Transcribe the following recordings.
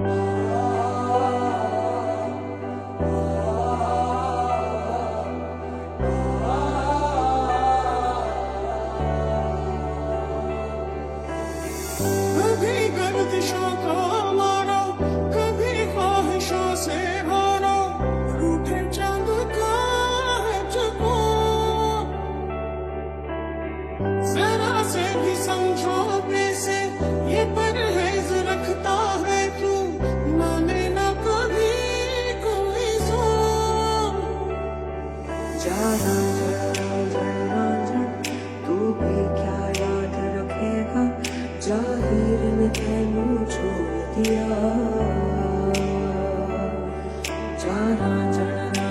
कभी गर्दिशों का मारा, कभी ख्वाहिशों से हारा, रूठे चांद का है चकोर। जरा से भी समझो से ये परहेज रखता है क्यों, माने ना कभी कोई जोर। जाना जाना तू भी क्या याद रखेगा, जाहिर में तेनू छोड़ दिया। जाना जाना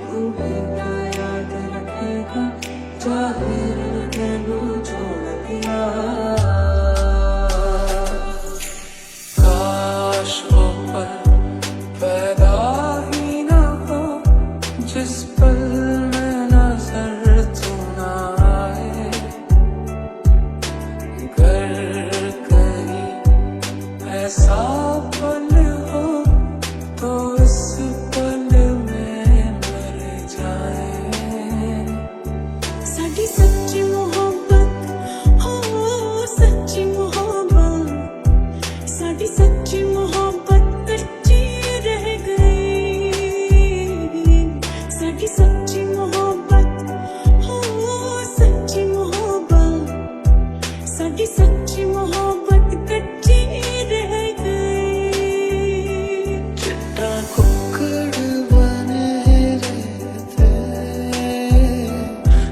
तू भी क्या याद रखेगा, जाहिर में तेनू छोड़ दिया। काश वो पल पैदा ही ना हो, जिस पल में नजर तू ना आए। अगर कहीं ऐसा पल हो तो इस पल में मर जाए। साडी सच्ची मोहब्बत हो, सच्ची मोहब्बत, साडी सच्ची मोहब्बत कच्ची रह गई। साडी सच्ची मोहब्बत हो, सच्ची मोहब्बत, साडी सच्ची मोहब्बत कच्ची रह गई। चिट्टा कुक्कड़ बने रहते,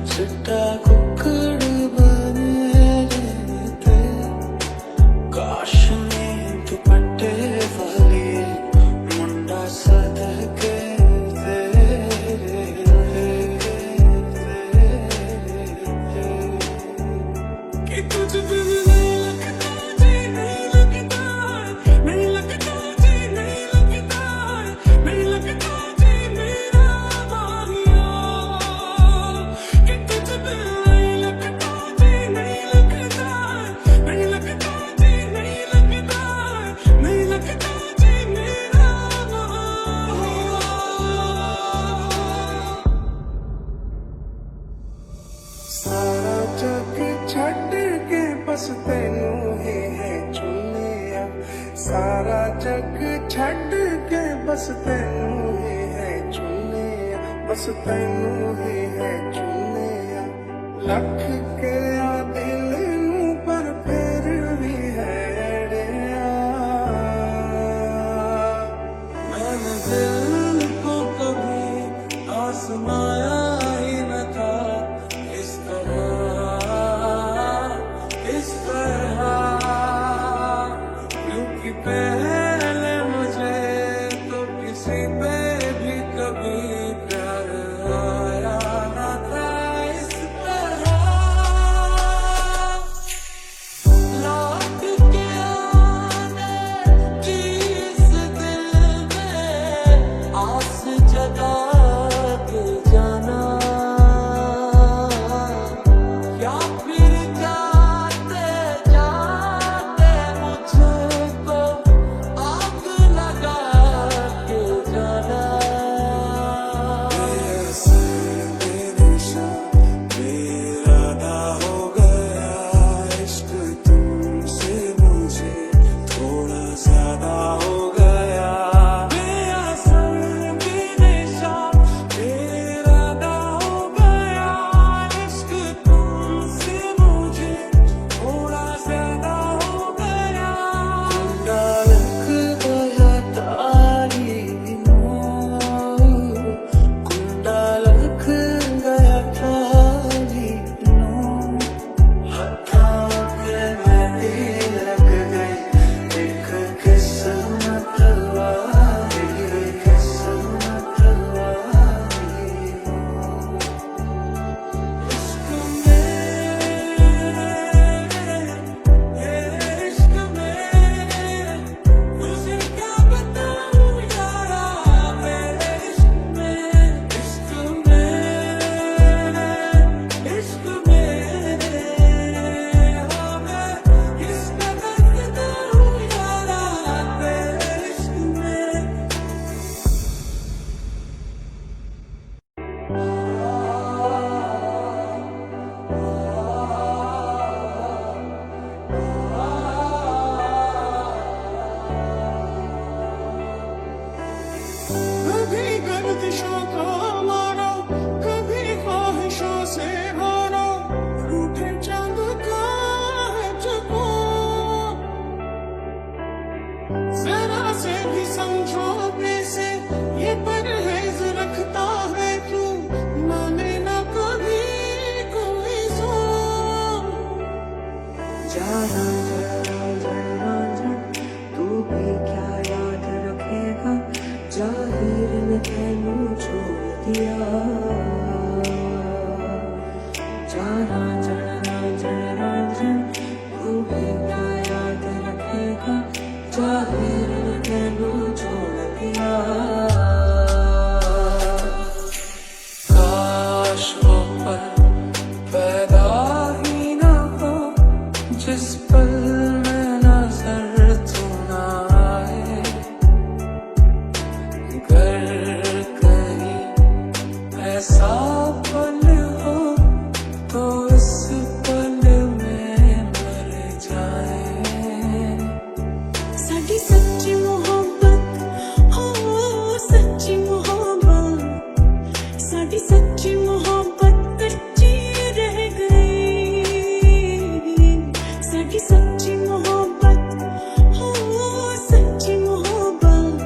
चिट्टा कुक्कड़ बने रहते। काश में दुपट्टे वाली मुंडा सदके कि तुझ बिन नहीं लगता जी, नहीं लगता, नहीं लगता जी, नहीं लगता, नहीं लगता जी मेरा माहिया। कि तुझ बिन नहीं लगता जी, नहीं लगता, नहीं लगता जी, नहीं लगता, नहीं लगता जी मेरा माहिया। सारा जग छड्ड के बस तैनू ही है चुनिया। सारा जग छड्ड के बस तैनू ही है चुनिया, बस तैनू ही है चुनिया। लख के आ दिल नू पर फिर भी है अड़िया। मैंने दिल को कभी आजमाया ही न था इस तरह, इस तरह। क्योंकि पहले मुझे तो किसी पे भी कभी प्यार आया न था इस तरह। लौट के आने की इस दिल में आस जगा के जाना, या फिर जाते जाते मुझको जरा से भी समझौते से ये परहेज रखता है क्यों, माने ना कभी कोई जोर। जरा जरा जरा जरा तू भी क्या याद रखेगा, जाहिर ने तेनू छोड़ दिया। जरा जरा जरा जरा तू भी क्या याद रखेगा, जाहिर ने तेनू छोड़ दिया। काश वो पल पैदा ही ना हो जिस पल में नजर तू ना आए। अगर कहीं ऐसा पल हो तो इस पल में मर जाए। साडी सच्ची मोहब्बत हो, सच्ची मोहब्बत, साडी सच्ची मोहब्बत कच्ची रह गई। साडी सच्ची मोहब्बत हो, सच्ची मोहब्बत,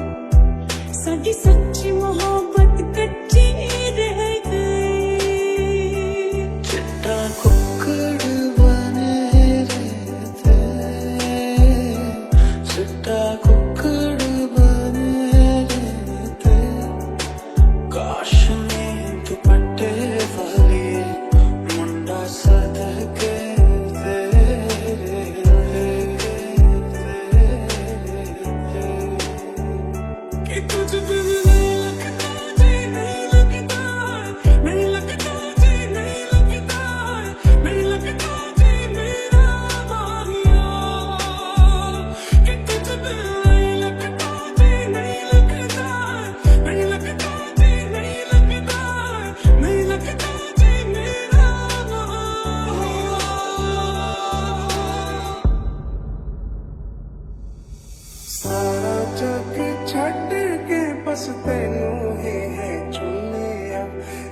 साडी सच्ची मोहब्बत कच्ची रह गई। चिट्टा कुक्कड़ बने रहते, चिट्टा कुक्कड़ बने रहते, काश में दुपट्टे वाली मुंडा सदके कि तुझ बिन नहीं लगता जी, नहीं लगता, नहीं लगता जी, नहीं लगता, नहीं लगता जी मेरा माहिया। कि तुझ बिन नहीं लगता जी, नहीं लगता, नहीं लगता जी, नहीं लगता, नहीं लगता जी मेरा माहिया। सारा जग छड़ के बस तैनू ही है चुनिया,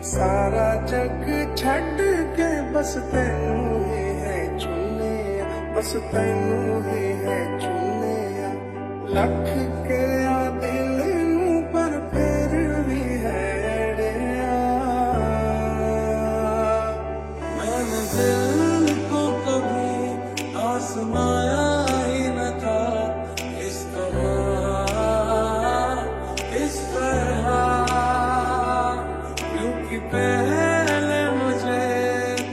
सारा जग छड़ के बस तैनू ही है चुनिया, बस तैनू ही है चुनिया। लख के आ दिल नू पर फिर भी है अड़िया। मैंने दिल को कभी आसमाया ही न था इस तरह, इस तरह, क्योंकि पहले मुझे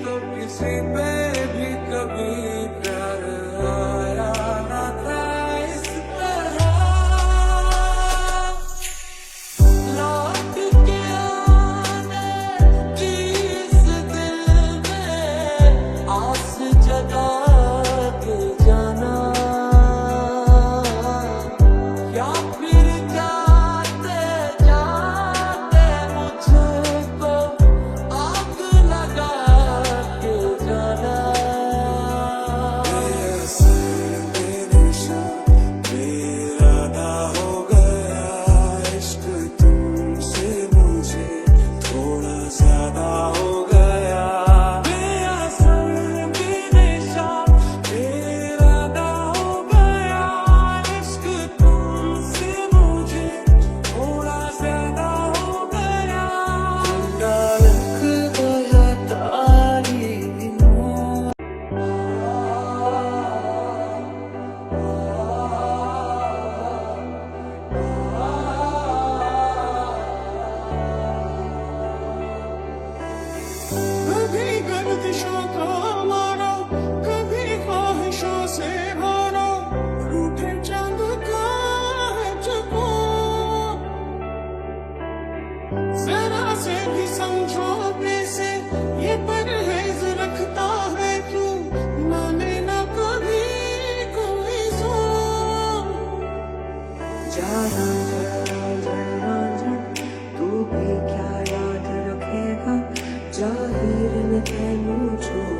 तो किसी पे भी कभी प्यार आया न था इस तरह। लौट के आने की इस दिल में आस जगा के जाना, या फिर जाते जाते मुझको आग लगा के जाना। बेनशा बेइरादा हो गया इश्क तुमसे मुझे थोड़ा ज्यादा हो गया। बेअसर बेनशा बेइरादा हो गया इश्क तुमसे मुझे थोड़ा ज्यादा हो गया। डालक गया तारी कभी गर्दिशों का मारो, कभी ख्वाहिशों से हारो, रूठे चांद का है चकोर। जरा से भी समझौते से ये परहेज रखता है क्यों, माने ना कभी कोई जोर। जरा जरा जरा जरा तू भी क्या याद रखेगा, जाहिर ने तेनू छोड़